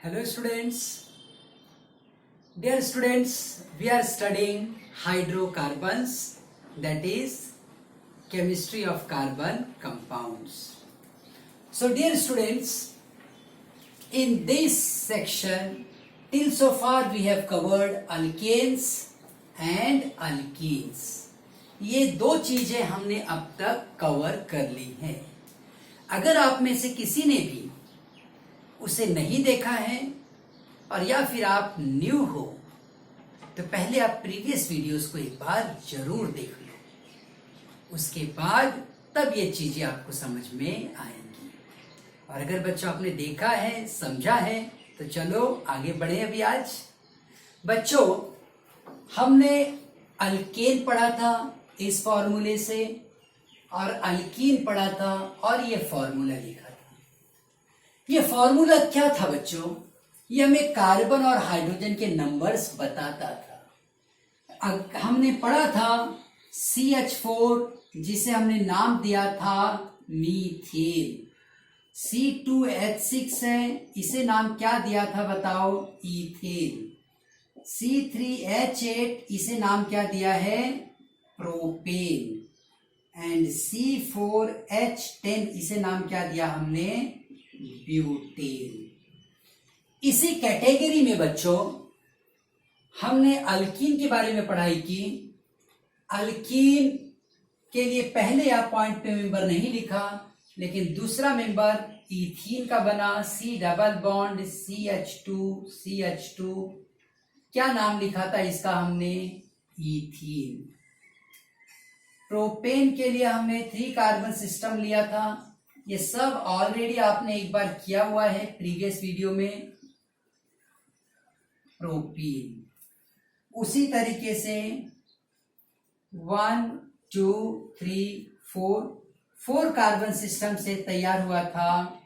Hello students. Dear students, we are studying hydrocarbons, that is chemistry of carbon compounds. So dear students, in this section till so far we have covered alkanes and alkenes. ये दो चीजें हमने अब तक cover कर ली हैं. अगर आप में से किसी ने भी उसे नहीं देखा है और या फिर आप न्यू हो तो पहले आप प्रीवियस वीडियोस को एक बार जरूर देख लो. उसके बाद तब ये चीजें आपको समझ में आएंगी. और अगर बच्चों आपने देखा है, समझा है, तो चलो आगे बढ़े. अभी आज बच्चों हमने अल्केन पढ़ा था इस फॉर्मूले से और अल्कीन पढ़ा था और ये फॉर्मूला लिखा था. ये फॉर्मूला क्या था बच्चों? ये हमें कार्बन और हाइड्रोजन के नंबर्स बताता था. हमने पढ़ा था CH4 जिसे हमने नाम दिया था मीथेन. C2H6 है, इसे नाम क्या दिया था बताओ? इथेन. C3H8 इसे नाम क्या दिया है? प्रोपेन. एंड C4H10 इसे नाम क्या दिया हमने? ब्यूटेन. इसी कैटेगरी में बच्चों हमने अल्कीन के बारे में पढ़ाई की. अल्कीन के लिए पहले आप पॉइंट पे मेंबर नहीं लिखा, लेकिन दूसरा मेंबर इथीन का बना. C डबल बॉन्ड CH2 क्या नाम लिखा था इसका हमने? इथीन. प्रोपेन के लिए हमने 3 कार्बन सिस्टम लिया था. ये सब ऑलरेडी आपने एक बार किया हुआ है प्रीवियस वीडियो में. प्रोपीन उसी तरीके से 1 2 3 4 कार्बन सिस्टम से तैयार हुआ था.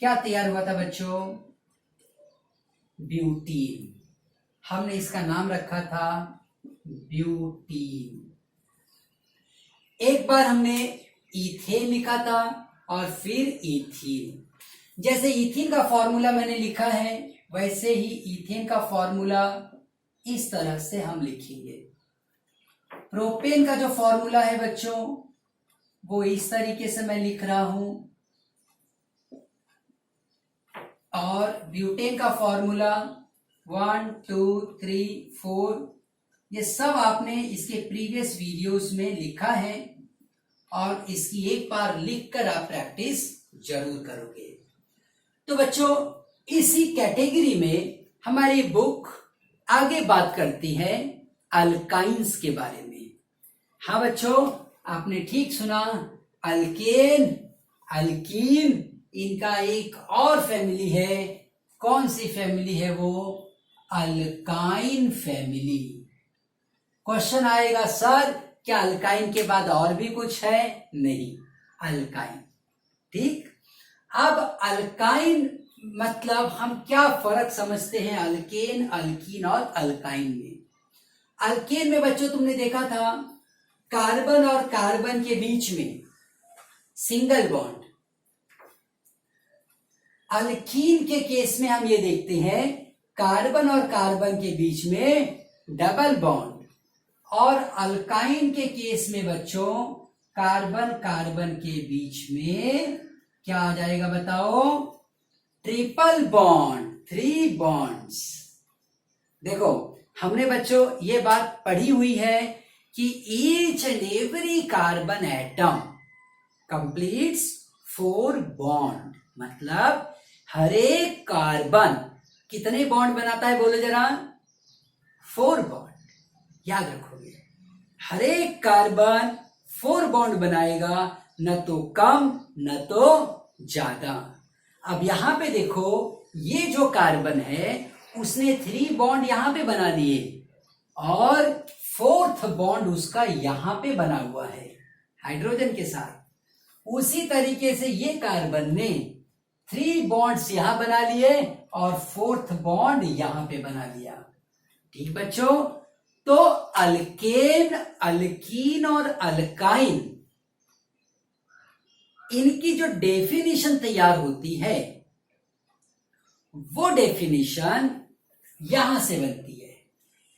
क्या तैयार हुआ था बच्चों? ब्यूटीन. हमने इसका नाम रखा था ब्यूटीन. एक बार हमने इथेन लिखा था और फिर इथीन. जैसे इथीन का फॉर्मूला मैंने लिखा है वैसे ही इथेन का फॉर्मूला इस तरह से हम लिखेंगे. प्रोपेन का जो फॉर्मूला है बच्चों वो इस तरीके से मैं लिख रहा हूं. और ब्यूटेन का फॉर्मूला 1 2 3 4 ये सब आपने इसके प्रीवियस वीडियोस में लिखा है और इसकी एक बार लिखकर आप प्रैक्टिस जरूर करोगे. तो बच्चों इसी कैटेगरी में हमारी बुक आगे बात करती है अल्काइंस के बारे में. हाँ बच्चों आपने ठीक सुना. अल्केन, अल्कीन, इनका एक और फैमिली है. कौन सी फैमिली है वो? Alkyne family. क्वेश्चन आएगा सर क्या अल्काइन के बाद और भी कुछ है? नहीं, अल्काइन. ठीक. अब अल्काइन मतलब हम क्या फर्क समझते हैं अल्केन, अल्कीन और अल्काइन में? अल्केन में बच्चों तुमने देखा था कार्बन और कार्बन के बीच में सिंगल बॉन्ड. अल्कीन के केस में हम ये देखते हैं कार्बन और कार्बन के बीच में डबल बॉन्ड. और अल्काइन के केस में बच्चों कार्बन कार्बन के बीच में क्या आ जाएगा बताओ? Triple bond, 3 bonds. देखो हमने बच्चों ये बात पढ़ी हुई है कि each and every carbon atom completes 4 bond. मतलब हर एक कार्बन कितने बॉन्ड बनाता है बोलो जरा? 4 बॉन्ड. याद रखोगे हर एक कार्बन 4 बॉन्ड बनाएगा, न तो कम न तो ज्यादा. अब यहां पे देखो ये जो कार्बन है उसने 3 बॉन्ड यहां पे बना दिए और 4th बॉन्ड उसका यहां पे बना हुआ है हाइड्रोजन के साथ. उसी तरीके से ये कार्बन ने 3 बॉन्ड्स यहां बना लिए और 4th बॉन्ड यहां पे बना लिया. ठीक बच्चों. तो अल्केन, अल्कीन और अल्काइन इनकी जो डेफिनेशन तैयार होती है वो डेफिनेशन यहां से बनती है।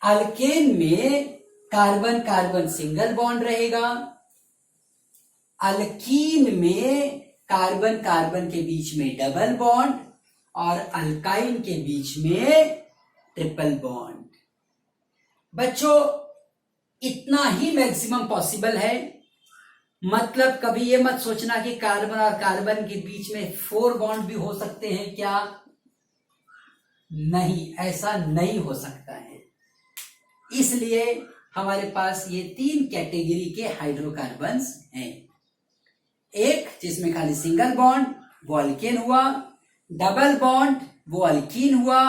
अल्केन में कार्बन कार्बन सिंगल बॉन्ड रहेगा, अल्कीन में कार्बन कार्बन के बीच में डबल बॉन्ड और अल्काइन के बीच में ट्रिपल बॉन्ड। बच्चों इतना ही मैक्सिमम पॉसिबल है, मतलब कभी ये मत सोचना कि कार्बन और कार्बन के बीच में 4 बॉन्ड भी हो सकते हैं क्या, नहीं, ऐसा नहीं हो सकता है। इसलिए हमारे पास ये 3 कैटेगरी के हाइड्रोकार्बन्स हैं। एक जिसमें खाली सिंगल बॉन्ड वो अल्केन हुआ, डबल बॉन्ड वो अल्कीन हुआ,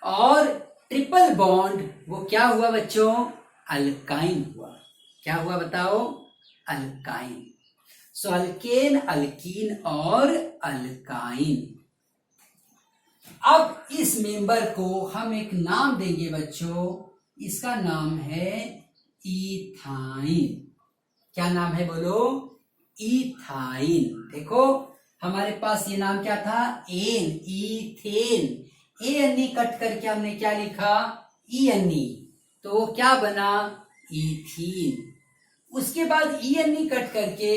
और ट्रिपल बॉन्ड वो क्या हुआ बच्चों, अल्काइन हुआ। क्या हुआ बताओ, अल्काइन। सो अल्केन, अल्कीन और अल्काइन। अब इस मेंबर को हम एक नाम देंगे बच्चों, इसका नाम है इथाइन। क्या नाम है बोलो, इथाइन। देखो हमारे पास ये नाम क्या था, N, ethane. A N E cut करके हमने क्या लिखा, ई एन ई, तो क्या बना, इथीन। उसके बाद ई एन ई कट करके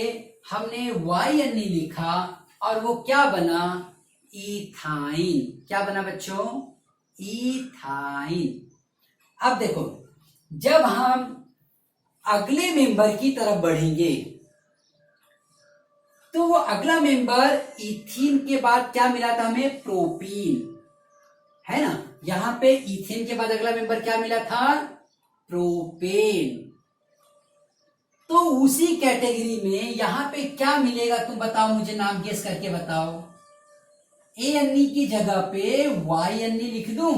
हमने वाई एन ई लिखा और वो क्या बना, इथाइन। क्या बना बच्चों, इथाइन। अब देखो जब हम अगले मेंबर की तरफ बढ़ेंगे तो वो अगला मेंबर इथीन के बाद क्या मिला था हमें, प्रोपीन, है ना। यहां पे इथेन के बाद अगला मेंबर क्या मिला था, प्रोपेन। तो उसी कैटेगरी में यहां पे क्या मिलेगा तुम बताओ, मुझे नाम गेस करके बताओ। ए एन ई की जगह पे वाई एन ई लिख दूं,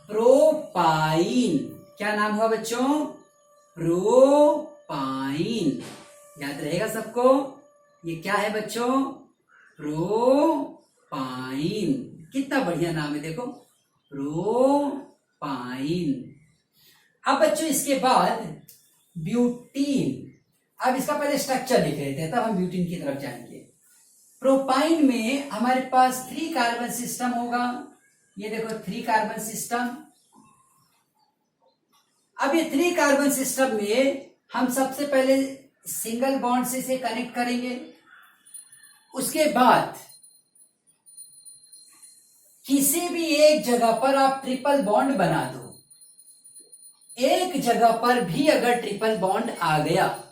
प्रोपाइन। क्या नाम हुआ बच्चों, प्रोपाइन। याद रहेगा सबको, ये क्या है बच्चों, प्रोपाइन। कितना बढ़िया नाम है देखो, प्रोपाइन। अब बच्चों इसके बाद ब्यूटीन। अब इसका पहले स्ट्रक्चर लिख लेते हैं तब हम ब्यूटीन की तरफ जाएंगे। प्रोपाइन में हमारे पास 3 कार्बन सिस्टम होगा। ये देखो 3 कार्बन सिस्टम। अब ये 3 कार्बन सिस्टम में हम सबसे पहले सिंगल बॉन्ड से इसे कनेक्ट करेंगे। उसके बाद किसी भी एक जगह पर आप ट्रिपल बॉन्ड बना दो। एक जगह पर भी अगर ट्रिपल बॉन्ड आ गया,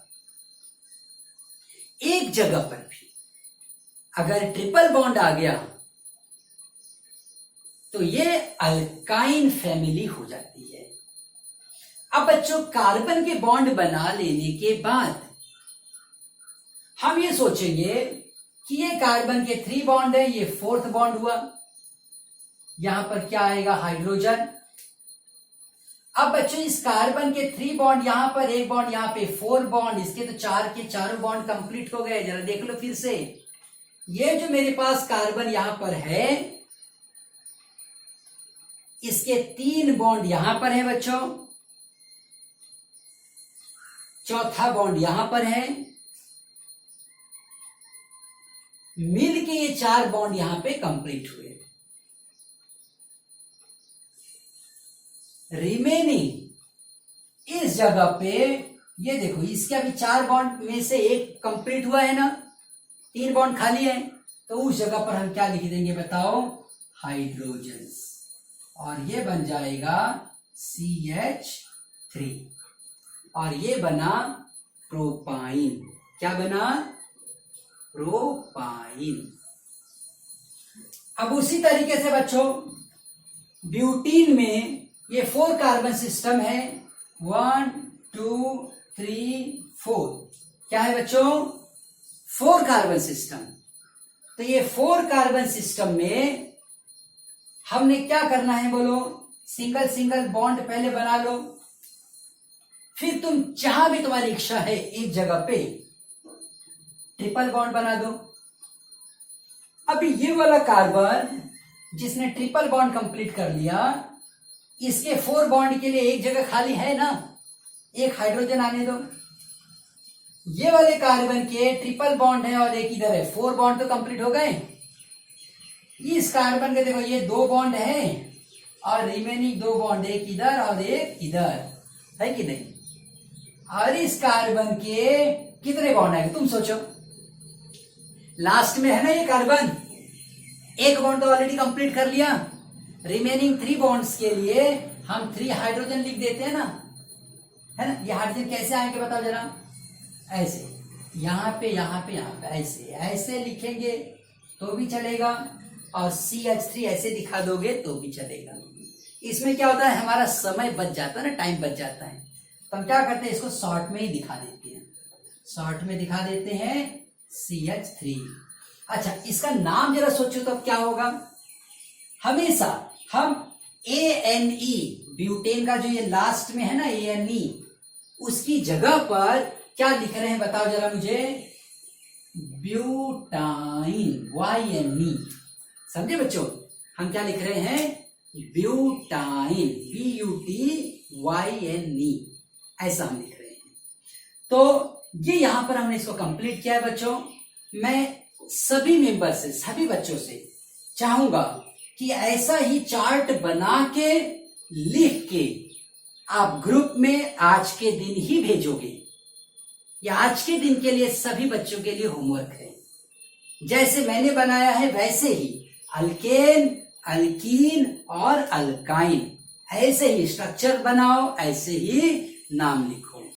एक जगह पर भी अगर ट्रिपल बॉन्ड आ गया तो ये अल्काइन फैमिली हो जाती है। अब बच्चों कार्बन के बॉन्ड बना लेने के बाद हम ये सोचेंगे कि ये कार्बन के 3 बॉन्ड है, ये 4th बॉन्ड हुआ। यहां पर क्या आएगा, हाइड्रोजन। अब बच्चों इस कार्बन के 3 बॉन्ड, यहां पर 1 बॉन्ड, यहां पे 4 बॉन्ड, इसके तो 4 के चारों बॉन्ड कंप्लीट हो गए। जरा देख लो फिर से, ये जो मेरे पास कार्बन यहां पर है, इसके 3 बॉन्ड यहां पर है बच्चों, चौथा बॉन्ड यहां पर है, मिल के ये 4 बॉन्ड यहां पे कंप्लीट हुए। रिमेनिंग इस जगह पे ये देखो, इसके अभी 4 बॉन्ड में से एक कंप्लीट हुआ है ना, 3 बॉन्ड खाली है, तो उस जगह पर हम क्या लिख देंगे बताओ, हाइड्रोजन। और ये बन जाएगा CH3 और ये बना प्रोपाइन। क्या बना, प्रोपाइन। अब उसी तरीके से बच्चों ब्यूटीन में ये 4 कार्बन सिस्टम है, 1 2 3 4। क्या है बच्चों, 4 कार्बन सिस्टम। तो ये 4 कार्बन सिस्टम में हमने क्या करना है बोलो, सिंगल सिंगल बॉन्ड पहले बना लो, फिर तुम जहां भी तुम्हारी इच्छा है एक जगह पे ट्रिपल बॉन्ड बना दो। अभी ये वाला कार्बन जिसने ट्रिपल बॉन्ड कंप्लीट कर लिया, इसके 4 बॉन्ड के लिए एक जगह खाली है ना, एक हाइड्रोजन आने दो। ये वाले कार्बन के ट्रिपल बॉन्ड है और एक इधर है, 4 बॉन्ड तो कंप्लीट हो गए। इस कार्बन के देखो ये 2 बॉन्ड है और रिमेनिंग 2 बॉन्ड, एक इधर और एक इधर, है कि नहीं? और इस कार्बन के कितने बॉन्ड आएंगे तुम सोचो। लास्ट में है ना ये कार्बन, एक बॉन्ड तो ऑलरेडी कंप्लीट कर लिया, रिमेनिंग 3 बॉन्ड्स के लिए हम 3 हाइड्रोजन लिख देते हैं ना, है ना? ये हाइड्रोजन कैसे आएंगे बताओ जरा, ऐसे यहाँ पे यहाँ पे यहाँ पे ऐसे ऐसे लिखेंगे तो भी चलेगा, और CH3 ऐसे दिखा दोगे तो भी चलेगा। इसमें क्या होता है, हमारा समय बच जाता है ना, टाइम बच जाता है, तो हम क्या करते हैं, इसको शॉर्ट में ही दिखा देते हैं, शॉर्ट में दिखा देते हैं CH3। अच्छा, इसका नाम जरा सोचो तो अब क्या होगा। हमेशा हम ANE, ब्यूटेन का जो ये लास्ट में है ना ANE, उसकी जगह पर क्या लिख रहे हैं बताओ जरा मुझे, ब्यूटाइन, YNE। समझे बच्चों, हम क्या लिख रहे हैं, ब्यूटाइन, BUTYNE, ऐसा हम लिख रहे हैं। तो ये यहां पर हमने इसको कंप्लीट किया है बच्चों। मैं सभी मेंबर से, सभी बच्चों से चाहूंगा कि ऐसा ही चार्ट बना के लिख के आप ग्रुप में आज के दिन ही भेजोगे। ये आज के दिन के लिए सभी बच्चों के लिए होमवर्क है। जैसे मैंने बनाया है वैसे ही अल्केन, अल्कीन और अल्काइन, ऐसे ही स्ट्रक्चर बनाओ, ऐसे ही नाम लिखो।